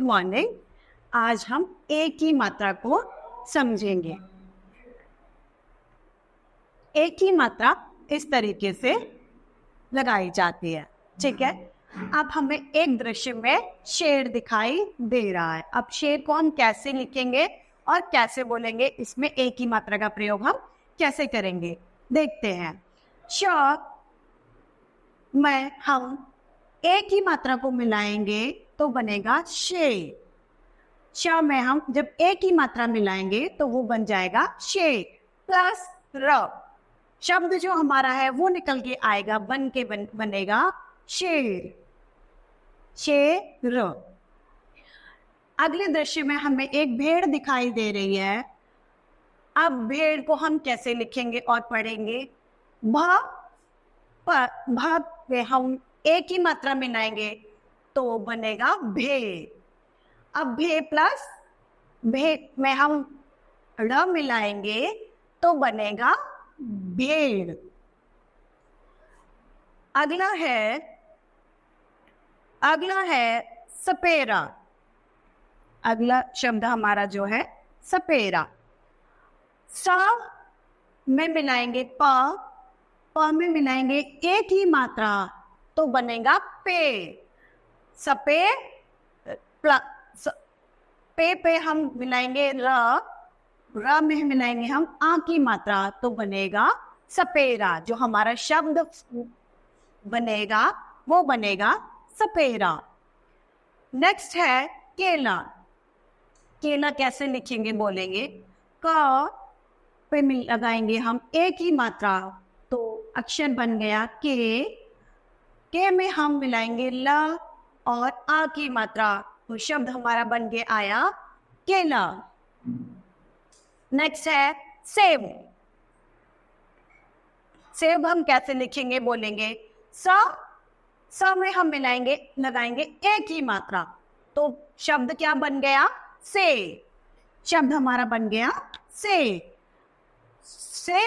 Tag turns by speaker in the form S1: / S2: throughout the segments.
S1: Morning. आज हम ए की मात्रा को समझेंगे। ए की मात्रा इस तरीके से लगाई जाती है, ठीक है। अब हमें एक दृश्य में शेर दिखाई दे रहा है। अब शेर को हम कैसे लिखेंगे और कैसे बोलेंगे, इसमें ए की मात्रा का प्रयोग हम कैसे करेंगे देखते हैं। श में हम ए की मात्रा को मिलाएंगे तो बनेगा शे। श में हम जब ए की मात्रा मिलाएंगे तो वो बन जाएगा शे प्लस र। शब्द जो हमारा है वो निकल के आएगा, बनेगा शेर, शेर। अगले दृश्य में हमें एक भेड़ दिखाई दे रही है। अब भेड़ को हम कैसे लिखेंगे और पढ़ेंगे। भ पे हम ए की मात्रा मिलाएंगे तो बनेगा भे। अब भे प्लस भे में हम ड़ मिलाएंगे तो बनेगा भेड़। अगला है सपेरा। अगला शब्द हमारा जो है सपेरा। सा में मिलाएंगे प में मिलाएंगे ए की मात्रा तो बनेगा पे। सपे पे हम मिलाएंगे र में मिलाएंगे हम आ की मात्रा तो बनेगा सपेरा। जो हमारा शब्द बनेगा वो बनेगा सपेरा। नेक्स्ट है केला। केला कैसे लिखेंगे बोलेंगे। क पे लगाएंगे हम ए की मात्रा तो अक्षर बन गया के में हम मिलाएंगे ल और आ की मात्रा तो शब्द हमारा बन के आया केला। नेक्स्ट है सेब। सेब हम कैसे लिखेंगे बोलेंगे। स में हम लगाएंगे ए की मात्रा तो शब्द क्या बन गया से। शब्द हमारा बन गया से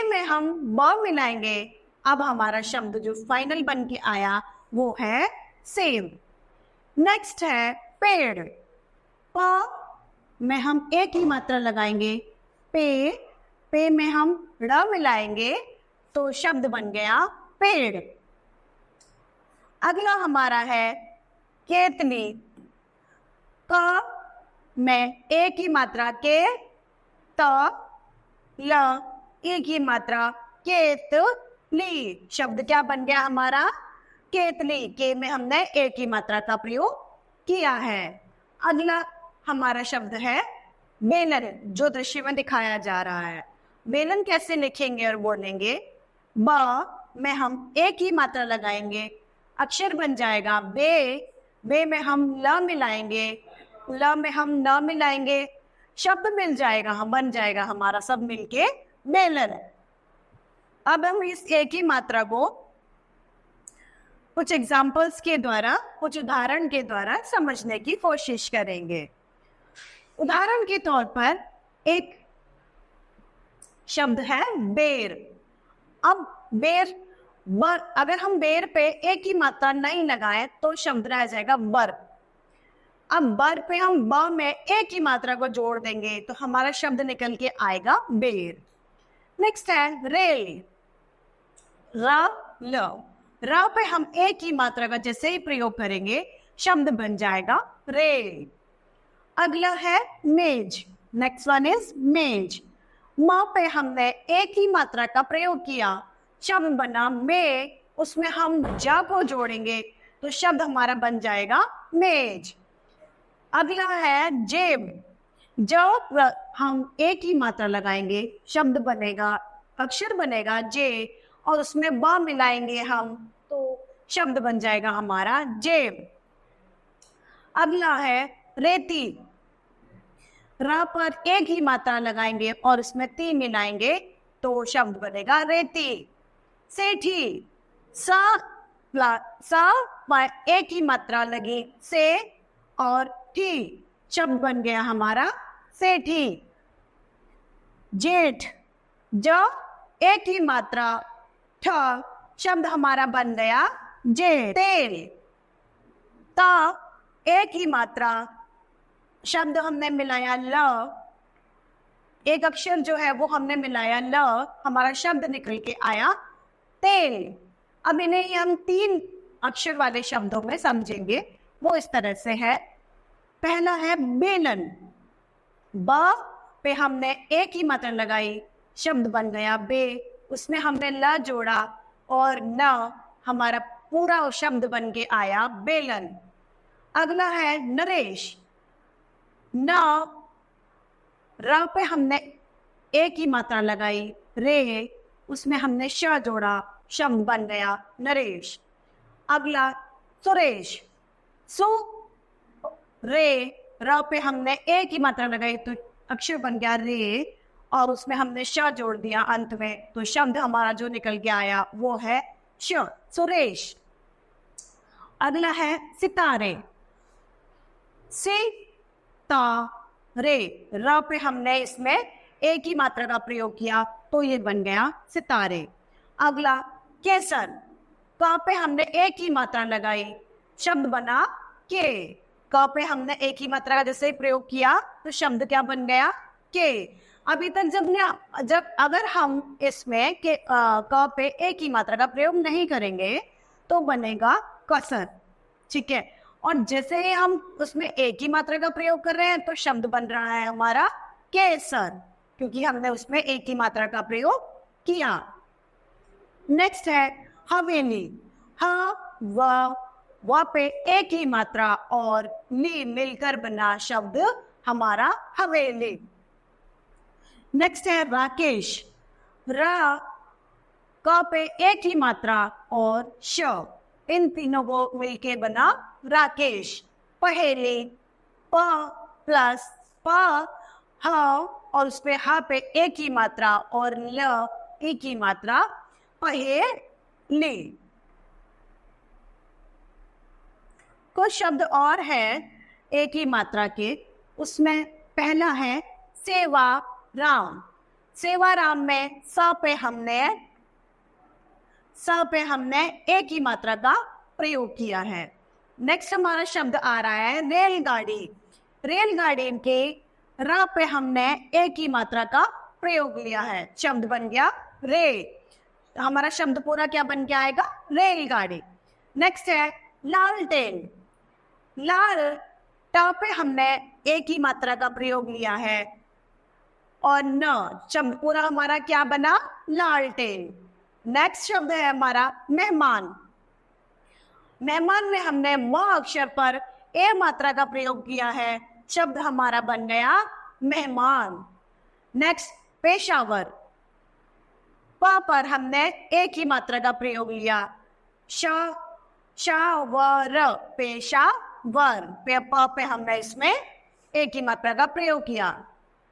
S1: में हम ब मिलाएंगे। अब हमारा शब्द जो फाइनल बन के आया वो है सेब। नेक्स्ट है पेड़। प में हम ए की मात्रा लगाएंगे, पे में हम ड़ मिलाएंगे तो शब्द बन गया पेड़। अगला हमारा है केतली। क में ए की मात्रा के, त ल ए की मात्रा केतली। शब्द क्या बन गया हमारा केतली। के में हमने ए की मात्रा का प्रयोग किया है। अगला हमारा शब्द है बेलन, जो दृश्य में दिखाया जा रहा है। बेलन कैसे लिखेंगे और बोलेंगे। ब में हम ए की मात्रा लगाएंगे, अक्षर बन जाएगा बे में हम ल मिलाएंगे, ल में हम न मिलाएंगे, शब्द मिल जाएगा, हम बन जाएगा हमारा सब मिलके बेलन। अब हम इस ए की मात्रा को कुछ एग्जाम्पल्स के द्वारा, कुछ उदाहरण के द्वारा समझने की कोशिश करेंगे। उदाहरण के तौर पर एक शब्द है बेर। अब बेर अगर हम बेर पे ए की मात्रा नहीं लगाएं तो शब्द रह जाएगा बर। अब बर पे हम ब में ए की मात्रा को जोड़ देंगे तो हमारा शब्द निकल के आएगा बेर। नेक्स्ट है रेल। र पे हम ए की मात्रा का जैसे ही प्रयोग करेंगे शब्द बन जाएगा रेल। अगला है मेज। नेक्स्ट वन इज मेज। म पे हमने ए की मात्रा का प्रयोग किया, शब्द बना में, उसमें हम ज को जोड़ेंगे तो शब्द हमारा बन जाएगा मेज। अगला है जेब। जब हम ए की मात्रा लगाएंगे शब्द बनेगा, अक्षर बनेगा जे और उसमें ब मिलाएंगे हम तो शब्द बन जाएगा हमारा जेब। अगला है रेती। र पर ए की मात्रा लगाएंगे और उसमें ती मिलाएंगे तो शब्द बनेगा रेती। सेठी। सा पर ए की मात्रा लगी से और ठी, शब्द बन गया हमारा सेठी। जेठ। ज ए की मात्रा ठ, शब्द हमारा बन गया जेठ। तेल। त ए की मात्रा शब्द हमने मिलाया ल, एक अक्षर जो है वो हमने मिलाया ल, हमारा शब्द निकल के आया तेल। अब इन्हें हम 3 अक्षर वाले शब्दों में समझेंगे। वो इस तरह से है। पहला है बेलन, ब पे हमने एक ही मात्रा लगाई, शब्द बन गया बे, उसमें हमने ल जोड़ा और न, हमारा पूरा शब्द बन के आया बेलन। अगला है नरेश, न र पे हमने एक ही मात्रा लगाई, रे, उसमें हमने श जोड़ा, शब्द बन गया नरेश। अगला सुरेश, सु रे, र पे हमने एक ही मात्रा लगाई तो अक्षर बन गया रे, और उसमें हमने श जोड़ दिया अंत में, तो शब्द हमारा जो निकल के आया वो है श, सुरेश। अगला है सितारे, से ता रे, र पे हमने इसमें एक ही मात्रा का प्रयोग किया तो ये बन गया सितारे। अगला केसर, क पे हमने एक ही मात्रा लगाई, शब्द बना के, क पे हमने एक ही मात्रा का जैसे प्रयोग किया तो शब्द क्या बन गया के। अभी तक जब अगर हम इसमें के क पे एक ही मात्रा का प्रयोग नहीं करेंगे तो बनेगा कसर, ठीक है। और जैसे ही हम उसमें एक ही मात्रा का प्रयोग कर रहे हैं तो शब्द बन रहा है हमारा केसर, क्योंकि हमने उसमें एक ही मात्रा का प्रयोग किया। नेक्स्ट है हवेली, ह व पे एक ही मात्रा और ली मिलकर बना शब्द हमारा हवेली। नेक्स्ट है राकेश, र क पे एक ही मात्रा और श, इन तीनों को मिलके बना राकेश। पहेली, प प्लस प ह और उसपे ह पे एक ही मात्रा और ल एक ही मात्रा, पहेली। कुछ शब्द और है एक ही मात्रा के, उसमें पहला है सेवा राम। सेवा राम में स पे हमने एक ही मात्रा का प्रयोग किया है। नेक्स्ट हमारा शब्द आ रहा है रेलगाड़ी। रेलगाड़ी के र पे हमने एक ही मात्रा का प्रयोग लिया है, शब्द बन गया रे, हमारा शब्द पूरा क्या बन के आएगा रेलगाड़ी। नेक्स्ट है लालटेन, लाल ट पे हमने एक ही मात्रा का प्रयोग लिया है और न, शब्द पूरा हमारा क्या बना लालटेन। नेक्स्ट शब्द है हमारा मेहमान। मेहमान में हमने म अक्षर पर ए मात्रा का प्रयोग किया है, शब्द हमारा बन गया मेहमान। नेक्स्ट पेशावर, प पर हमने एक ही मात्रा का प्रयोग लिया, शावर, पेशावर, प पे हमने इसमें एक ही मात्रा का प्रयोग किया।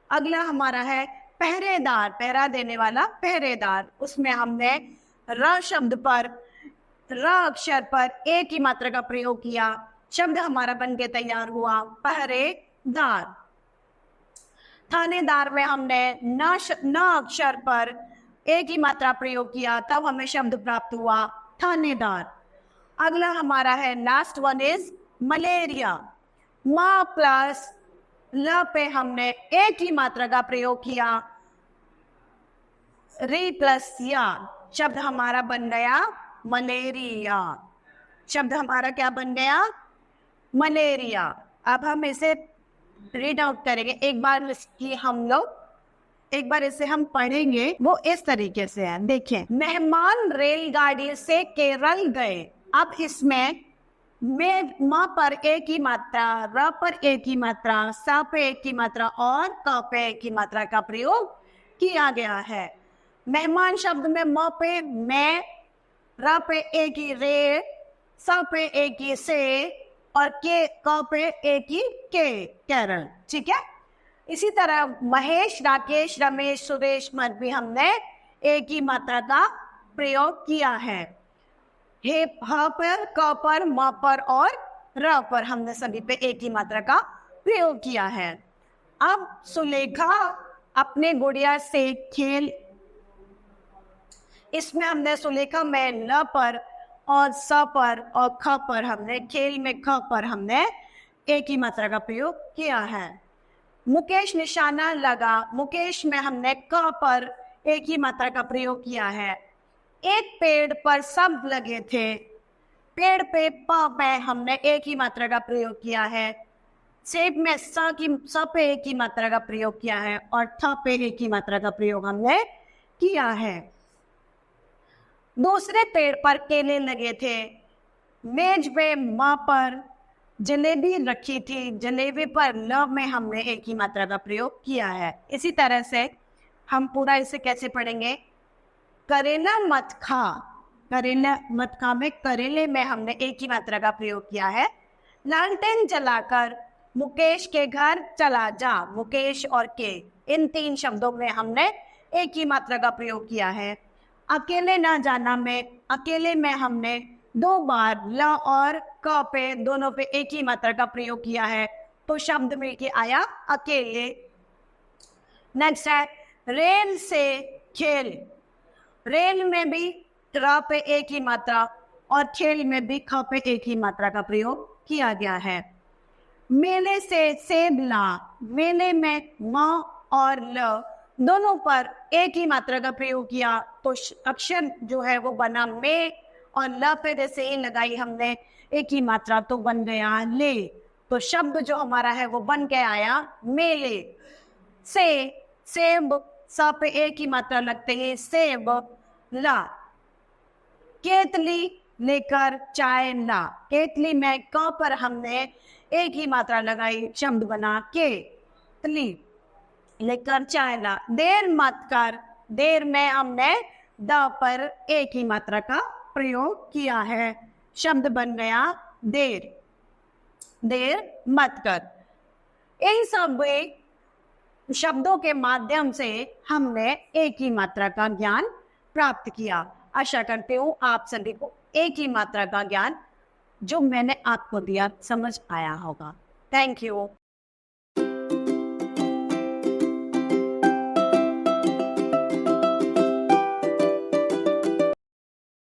S1: अगला हमारा है पहरेदार, पहरा देने वाला पहरेदार, उसमें हमने र शब्द पर, र अक्षर पर एक ही मात्रा का प्रयोग किया, शब्द हमारा बन के तैयार हुआ पहरेदार। थानेदार में हमने न अक्षर पर एक ही मात्रा प्रयोग किया, तब हमें शब्द प्राप्त हुआ थानेदार। अगला हमारा है लास्ट वन इज मलेरिया। म प्लस ल पे हमने एक ही मात्रा का प्रयोग किया, री प्लस या, शब्द हमारा बन गया मलेरिया, शब्द हमारा क्या बन गया मलेरिया। अब हम इसे रीड आउट करेंगे, एक बार इसकी हम लोग एक बार इसे हम पढ़ेंगे, वो इस तरीके से है। देखिए, मेहमान रेलगाड़ी से केरल गए। अब इसमें में म पर एक ही मात्रा, र पर एक ही मात्रा, स पे एक ही मात्रा और क पे एक ही मात्रा का प्रयोग किया गया है। मेहमान शब्द में म पे मैं, र पे एक ही रे, स पे एक ही से और क पे एक ही के, केरल, ठीक है। इसी तरह महेश, राकेश, रमेश, सुरेश में भी हमने एक ही मात्रा का प्रयोग किया है। हे ह पर, क पर, म पर और र पर हमने सभी पे एक ही मात्रा का प्रयोग किया है। अब सुलेखा अपने गुड़िया से खेल, इसमें हमने सुलेखा में ल पर और स पर और ख पर हमने खेल में ख पर हमने एक ही मात्रा का प्रयोग किया है। मुकेश निशाना लगा, मुकेश में हमने क पर एक ही मात्रा का प्रयोग किया है। एक पेड़ पर सब लगे थे, पेड़ पे प में हमने एक ही मात्रा का प्रयोग किया है। सेब में स पे एक ही मात्रा का प्रयोग किया है और थ पे एक ही मात्रा का प्रयोग हमने किया है। दूसरे पेड़ पर केले लगे थे, मेज पे म पर जलेबी रखी थी, जलेबी पर ल में हमने एक ही मात्रा का प्रयोग किया है। इसी तरह से हम पूरा इसे कैसे पढ़ेंगे? करेला मत खा, करेला मत खा में करेले में हमने एक ही मात्रा का प्रयोग किया है। लालटेन जलाकर मुकेश के घर चला जा, मुकेश और के इन 3 शब्दों में हमने एक ही मात्रा का प्रयोग किया है। अकेले ना जाना में अकेले में हमने 2 बार ल और क पे दोनों पे एक ही मात्रा का प्रयोग किया है, तो शब्द मिलके आया अकेले। नेक्स्ट है रेल से खेल, रेल में भी र पे एक ही मात्रा और खेल में भी ख पे एक ही मात्रा का प्रयोग किया गया है। मेले से सेब ला, मेले में म और ल दोनों पर एक ही मात्रा का प्रयोग किया, तो अक्षर जो है वो बना में, और ल पे जैसे ही लगाई हमने एक ही मात्रा तो बन गया ले, तो शब्द जो हमारा है वो बन के आया मेले। से सेब स पे एक ही मात्रा लगते ही सेब ला। केतली लेकर चाय ला, केतली में क पर हमने एक ही मात्रा लगाई, शब्द बना केतली। लेकर चाय ला। देर मत कर, देर में हमने द पर एक ही मात्रा का प्रयोग किया है, शब्द बन गया देर, देर मत कर। इन सब शब्दों के माध्यम से हमने एक ही मात्रा का ज्ञान प्राप्त किया। आशा करती हूँ आप सभी को एक ही मात्रा का ज्ञान जो मैंने आपको दिया समझ आया होगा। Thank you.